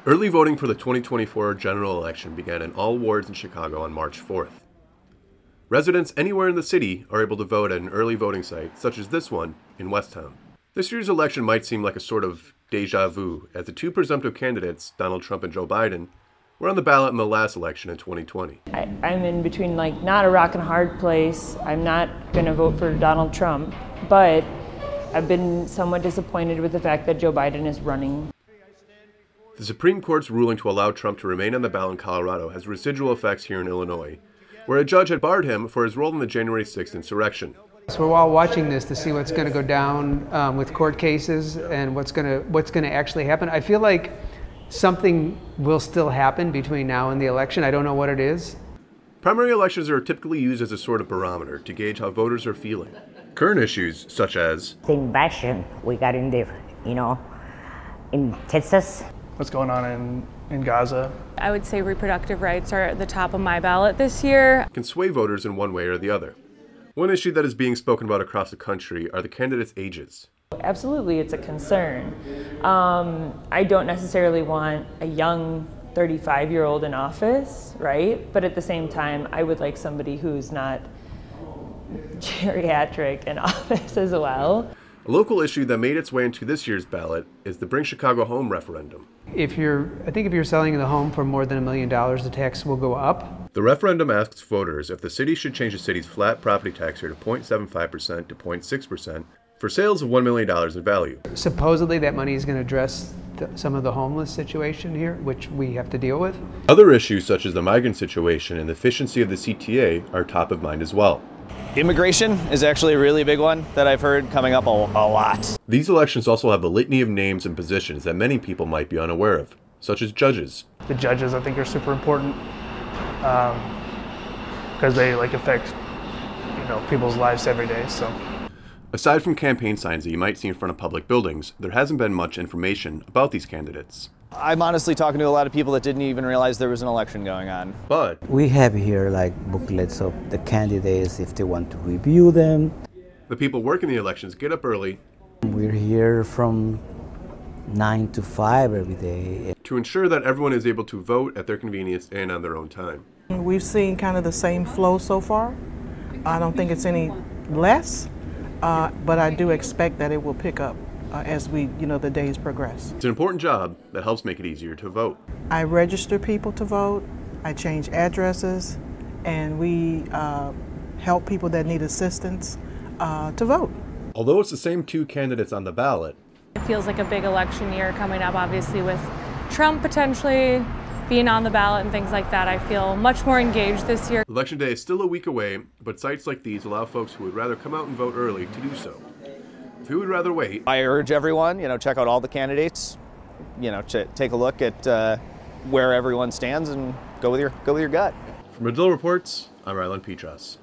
Early voting for the 2024 general election began in all wards in Chicago on March 4th. Residents anywhere in the city are able to vote at an early voting site, such as this one in Westtown. This year's election might seem like a sort of deja vu, as the two presumptive candidates, Donald Trump and Joe Biden, were on the ballot in the last election in 2020. I'm in between, not a rock and hard place. I'm not going to vote for Donald Trump, but I've been somewhat disappointed with the fact that Joe Biden is running. The Supreme Court's ruling to allow Trump to remain on the ballot in Colorado has residual effects here in Illinois, where a judge had barred him for his role in the January 6th insurrection. So we're all watching this to see what's going to go down with court cases and what's going to actually happen. I feel like something will still happen between now and the election. I don't know what it is. Primary elections are typically used as a sort of barometer to gauge how voters are feeling. Current issues such as the invasion we got in Texas. What's going on in Gaza. I would say reproductive rights are at the top of my ballot this year. Can sway voters in one way or the other. One issue that is being spoken about across the country are the candidates' ages. Absolutely, it's a concern. I don't necessarily want a young 35-year-old in office, right? But at the same time, I would like somebody who's not geriatric in office as well. A local issue that made its way into this year's ballot is the Bring Chicago Home referendum. I think if you're selling the home for more than $1 million, the tax will go up. The referendum asks voters if the city should change the city's flat property tax rate to 0.75% to 0.6% for sales of $1 million in value. Supposedly that money is going to address some of the homeless situation here, which we have to deal with. Other issues such as the migrant situation and the efficiency of the CTA are top of mind as well. Immigration is actually a really big one that I've heard coming up a lot. These elections also have a litany of names and positions that many people might be unaware of, such as judges. The judges, I think, are super important because they affect people's lives every day. So, aside from campaign signs that you might see in front of public buildings, there hasn't been much information about these candidates. I'm honestly talking to a lot of people that didn't even realize there was an election going on. But we have here booklets of the candidates if they want to review them. The people working the elections get up early. We're here from 9 to 5 every day to ensure that everyone is able to vote at their convenience and on their own time. We've seen kind of the same flow so far. I don't think it's any less, but I do expect that it will pick up as the days progress. It's an important job that helps make it easier to vote. I register people to vote, I change addresses, and we help people that need assistance to vote. Although it's the same two candidates on the ballot, It feels like a big election year coming up, obviously, with Trump potentially being on the ballot and things like that. I feel much more engaged this year. Election day is still a week away, but sites like these allow folks who would rather come out and vote early to do so. If you would rather wait, I urge everyone, check out all the candidates, take a look at where everyone stands and go with your gut. From Medill Reports, I'm Rylan Petras.